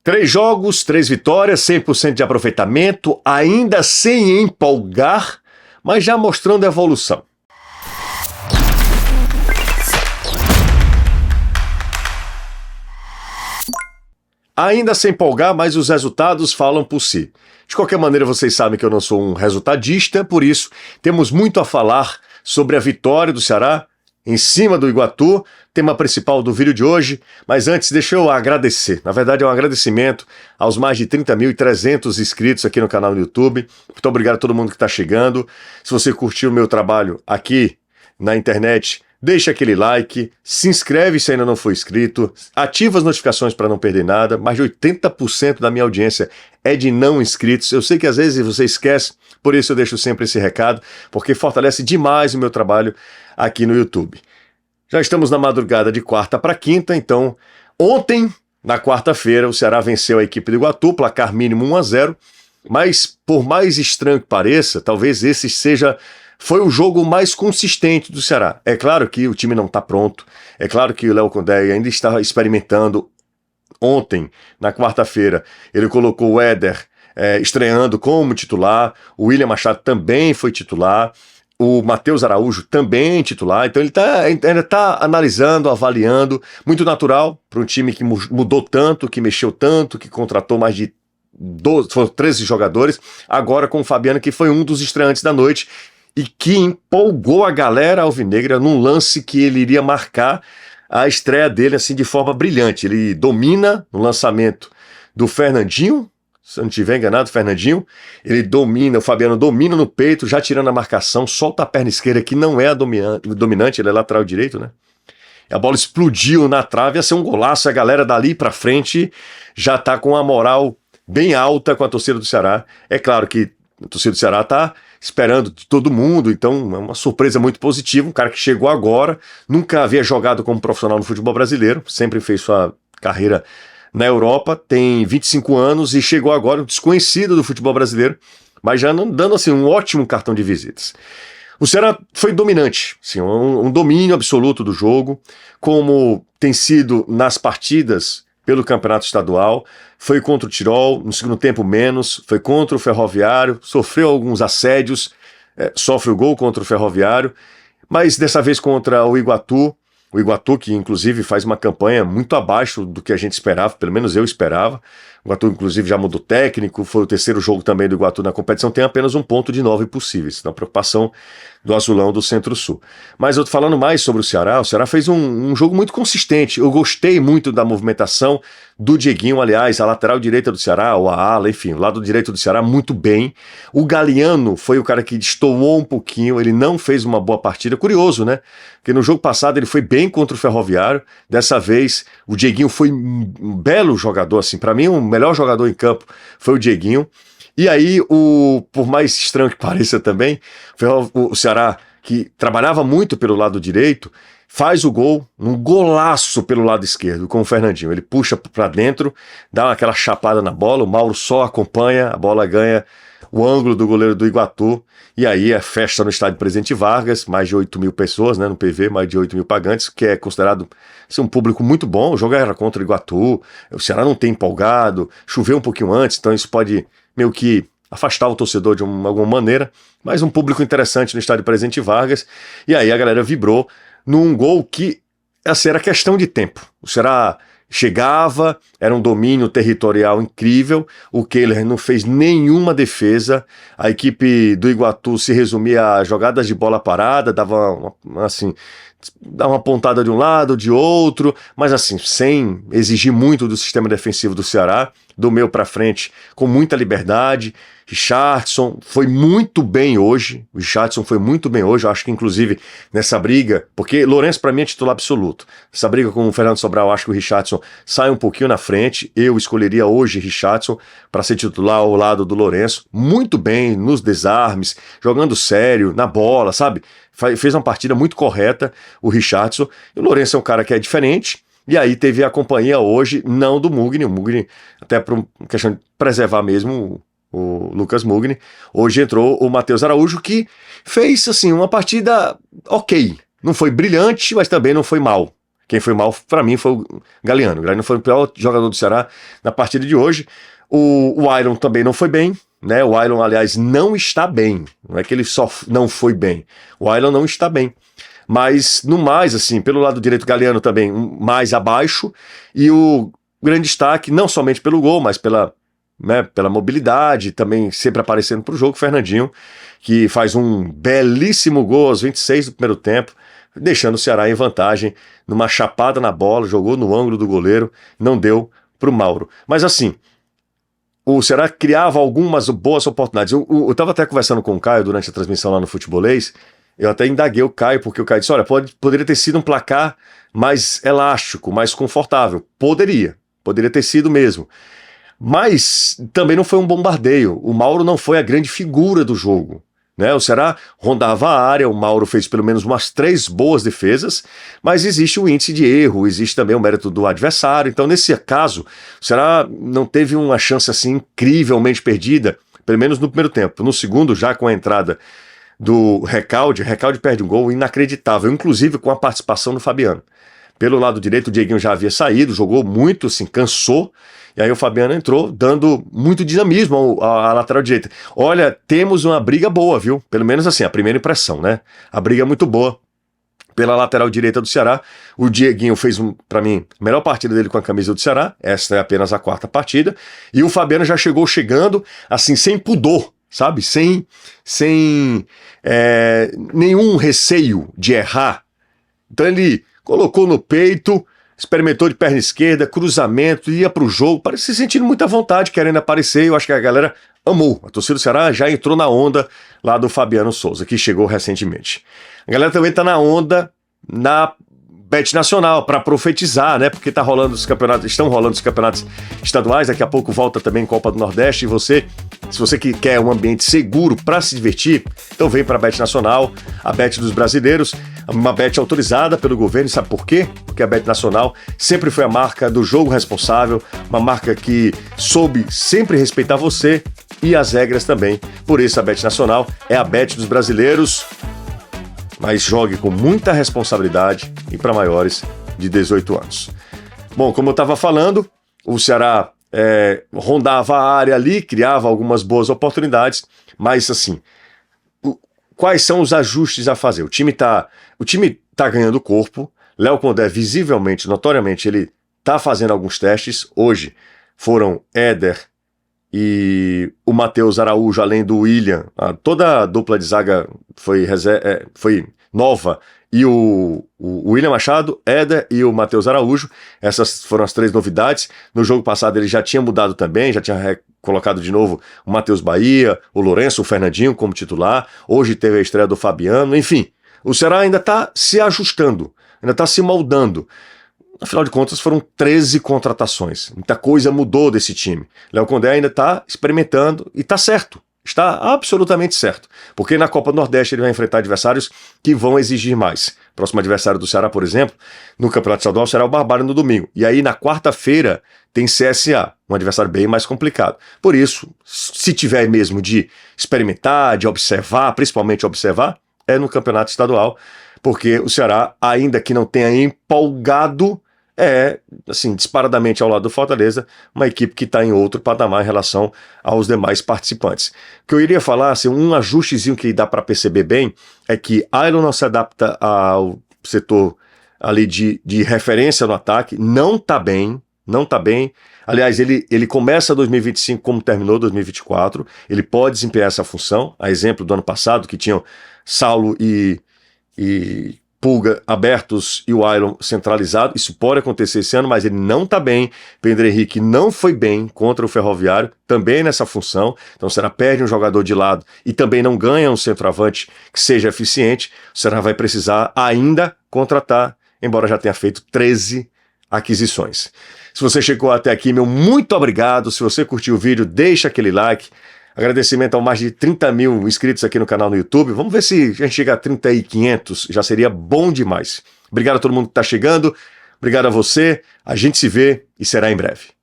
3 jogos, 3 vitórias, 100% de aproveitamento, ainda sem empolgar, mas já mostrando evolução. Ainda sem empolgar, mas os resultados falam por si. De qualquer maneira, vocês sabem que eu não sou um resultadista, por isso temos muito a falar sobre a vitória do Ceará em cima do Iguatu, tema principal do vídeo de hoje. Mas antes, deixa eu agradecer. Na verdade, é um agradecimento aos mais de 30.300 inscritos aqui no canal do YouTube. Muito obrigado a todo mundo que está chegando. Se você curtiu o meu trabalho aqui na internet, deixa aquele like, se inscreve se ainda não for inscrito, ativa as notificações para não perder nada. Mais de 80% da minha audiência é de não inscritos. Eu sei que às vezes você esquece, por isso eu deixo sempre esse recado, porque fortalece demais o meu trabalho aqui no YouTube. Já estamos na madrugada de quarta para quinta, então ontem, na quarta-feira, o Ceará venceu a equipe do Iguatu, placar mínimo 1-0, mas por mais estranho que pareça, talvez esse foi o jogo mais consistente do Ceará. É claro que o time não está pronto, é claro que o Léo Condé ainda está experimentando. Ontem, na quarta-feira, ele colocou o Éder estreando como titular, o William Machado também foi titular, o Matheus Araújo também titular, então ele ainda está analisando, avaliando, muito natural para um time que mudou tanto, que mexeu tanto, que contratou mais de 13 jogadores, agora com o Fabiano, que foi um dos estreantes da noite, e que empolgou a galera alvinegra num lance que ele iria marcar a estreia dele assim de forma brilhante. Ele domina no lançamento do Fernandinho, se eu não estiver enganado, Fernandinho, o Fabiano domina no peito, já tirando a marcação, solta a perna esquerda, que não é a dominante, ele é lateral direito, né? A bola explodiu na trave, ia ser um golaço, a galera dali pra frente já tá com a moral bem alta com a torcida do Ceará. É claro que a torcida do Ceará tá esperando de todo mundo, então é uma surpresa muito positiva, um cara que chegou agora, nunca havia jogado como profissional no futebol brasileiro, sempre fez sua carreira na Europa, tem 25 anos e chegou agora, um desconhecido do futebol brasileiro, mas já dando assim, um ótimo cartão de visitas. O Ceará foi dominante, assim, um domínio absoluto do jogo, como tem sido nas partidas pelo campeonato estadual, foi contra o Tirol, no segundo tempo menos, foi contra o Ferroviário, sofreu alguns assédios, sofre o gol contra o Ferroviário, mas dessa vez contra o Iguatu que inclusive faz uma campanha muito abaixo do que a gente esperava, pelo menos eu esperava. O Iguatu inclusive já mudou técnico, foi o terceiro jogo também do Iguatu na competição, tem apenas 1 ponto de 9 possíveis, na preocupação do azulão do Centro-Sul. Mas eu tô falando mais sobre o Ceará fez um jogo muito consistente, eu gostei muito da movimentação do Dieguinho, aliás, a lateral direita do Ceará, ou a ala, enfim, o lado direito do Ceará muito bem. O Galeano foi o cara que destoou um pouquinho, ele não fez uma boa partida, curioso, né? Porque no jogo passado ele foi bem contra o Ferroviário, dessa vez o Dieguinho foi um belo jogador, assim, para mim o melhor jogador em campo foi o Dieguinho. E aí, por mais estranho que pareça também, o Ceará, que trabalhava muito pelo lado direito, faz o gol, um golaço pelo lado esquerdo com o Fernandinho. Ele puxa para dentro, dá aquela chapada na bola, o Mauro só acompanha, a bola ganha o ângulo do goleiro do Iguatu, e aí é festa no estádio Presidente Vargas, mais de 8.000 pessoas, né, no PV, mais de 8.000 pagantes, que é considerado assim, um público muito bom. O jogo era contra o Iguatu, o Ceará não tem empolgado, choveu um pouquinho antes, então isso pode meio que afastar o torcedor de alguma maneira, mas um público interessante no estádio Presidente Vargas, e aí a galera vibrou num gol que assim, era questão de tempo. O Ceará chegava, era um domínio territorial incrível, o Kehler não fez nenhuma defesa, a equipe do Iguatu se resumia a jogadas de bola parada, dava uma pontada de um lado, de outro, mas assim, sem exigir muito do sistema defensivo do Ceará, do meio para frente, com muita liberdade. Richardson foi muito bem hoje, eu acho que inclusive nessa briga, porque Lourenço para mim é titular absoluto, essa briga com o Fernando Sobral, eu acho que o Richardson sai um pouquinho na frente, eu escolheria hoje Richardson para ser titular ao lado do Lourenço, muito bem nos desarmes, jogando sério, na bola, sabe? Fez uma partida muito correta o Richardson, e o Lourenço é um cara que é diferente. E aí teve a companhia hoje, não do Mugni, o Mugni, até por uma questão de preservar mesmo o Lucas Mugni, hoje entrou o Matheus Araújo, que fez assim uma partida ok, não foi brilhante, mas também não foi mal. Quem foi mal, para mim, foi o Galeano. O Galeano foi o pior jogador do Ceará na partida de hoje. O Ailon também não foi bem, né? O Ailon, aliás, não está bem. Não é que ele só não foi bem. O Ailon não está bem. Mas, no mais, assim, pelo lado direito, o Galeano também mais abaixo. E o grande destaque, não somente pelo gol, mas pela mobilidade, também sempre aparecendo para o jogo, o Fernandinho, que faz um belíssimo gol aos 26 do primeiro tempo, deixando o Ceará em vantagem, numa chapada na bola, jogou no ângulo do goleiro, não deu para o Mauro. Mas assim, o Ceará criava algumas boas oportunidades. Eu estava até conversando com o Caio durante a transmissão lá no Futebolês, eu até indaguei o Caio, porque o Caio disse, olha, poderia ter sido um placar mais elástico, mais confortável. Poderia ter sido mesmo. Mas também não foi um bombardeio. O Mauro não foi a grande figura do jogo, né? O Ceará rondava a área, o Mauro fez pelo menos umas 3 boas defesas, mas existe o índice de erro, existe também o mérito do adversário. Então, nesse caso, o Ceará não teve uma chance assim incrivelmente perdida, pelo menos no primeiro tempo. No segundo, já com a entrada do Recalde perde um gol inacreditável, inclusive com a participação do Fabiano. Pelo lado direito, o Dieguinho já havia saído, jogou muito, assim, cansou. E aí o Fabiano entrou, dando muito dinamismo à lateral direita. Olha, temos uma briga boa, viu? Pelo menos assim, a primeira impressão, né? A briga é muito boa pela lateral direita do Ceará. O Dieguinho fez, para mim, a melhor partida dele com a camisa do Ceará. Essa é apenas a 4ª partida. E o Fabiano já chegou chegando, assim, sem pudor, sabe? Sem nenhum receio de errar. Então ele colocou no peito, experimentou de perna esquerda, cruzamento, ia pro jogo, parecia se sentindo muita vontade, querendo aparecer. Eu acho que a galera amou. A torcida do Ceará já entrou na onda lá do Fabiano Souza, que chegou recentemente. A galera também tá na onda na Bet Nacional, para profetizar, né? Porque estão rolando os campeonatos estaduais, daqui a pouco volta também Copa do Nordeste, e se você que quer um ambiente seguro para se divertir, então vem para a Bet Nacional, a Bet dos brasileiros, uma bet autorizada pelo governo. Sabe por quê? Porque a Bet Nacional sempre foi a marca do jogo responsável, uma marca que soube sempre respeitar você e as regras também. Por isso a Bet Nacional é a Bet dos brasileiros, mas jogue com muita responsabilidade e para maiores de 18 anos. Bom, como eu estava falando, o Ceará rondava a área ali, criava algumas boas oportunidades, mas assim, quais são os ajustes a fazer? O time tá ganhando corpo. Léo Condé, visivelmente, notoriamente, ele tá fazendo alguns testes. Hoje foram Éder e o Matheus Araújo, além do William. Toda a dupla de zaga foi nova. E o William Machado, Éder e o Matheus Araújo, essas foram as 3 novidades. No jogo passado ele já tinha mudado também, já tinha colocado de novo o Matheus Bahia, o Lourenço, o Fernandinho como titular. Hoje teve a estreia do Fabiano. Enfim, o Ceará ainda está se ajustando, ainda está se moldando. Afinal de contas, foram 13 contratações. Muita coisa mudou desse time. Léo Condé ainda está experimentando e está certo. Está absolutamente certo, porque na Copa do Nordeste ele vai enfrentar adversários que vão exigir mais. O próximo adversário do Ceará, por exemplo, no Campeonato Estadual será o Barbário no domingo. E aí na quarta-feira tem CSA, um adversário bem mais complicado. Por isso, se tiver mesmo de experimentar, de observar, principalmente observar, é no Campeonato Estadual, porque o Ceará, ainda que não tenha empolgado, assim, disparadamente ao lado do Fortaleza, uma equipe que está em outro patamar em relação aos demais participantes. O que eu iria falar, assim, um ajustezinho que dá para perceber bem, é que Ailon não se adapta ao setor ali de referência no ataque, não tá bem. Aliás, ele começa 2025 como terminou 2024, ele pode desempenhar essa função, a exemplo do ano passado, que tinham Saulo e Pulga abertos e o Ailon centralizado. Isso pode acontecer esse ano, mas ele não está bem. Pedro Henrique não foi bem contra o Ferroviário, também nessa função. Então o Ceará perde um jogador de lado e também não ganha um centroavante que seja eficiente. O Ceará vai precisar ainda contratar, embora já tenha feito 13 aquisições. Se você chegou até aqui, meu muito obrigado. Se você curtiu o vídeo, deixa aquele like. Agradecimento ao mais de 30 mil inscritos aqui no canal no YouTube. Vamos ver se a gente chega a 30.500, já seria bom demais. Obrigado a todo mundo que está chegando, obrigado a você, a gente se vê e será em breve.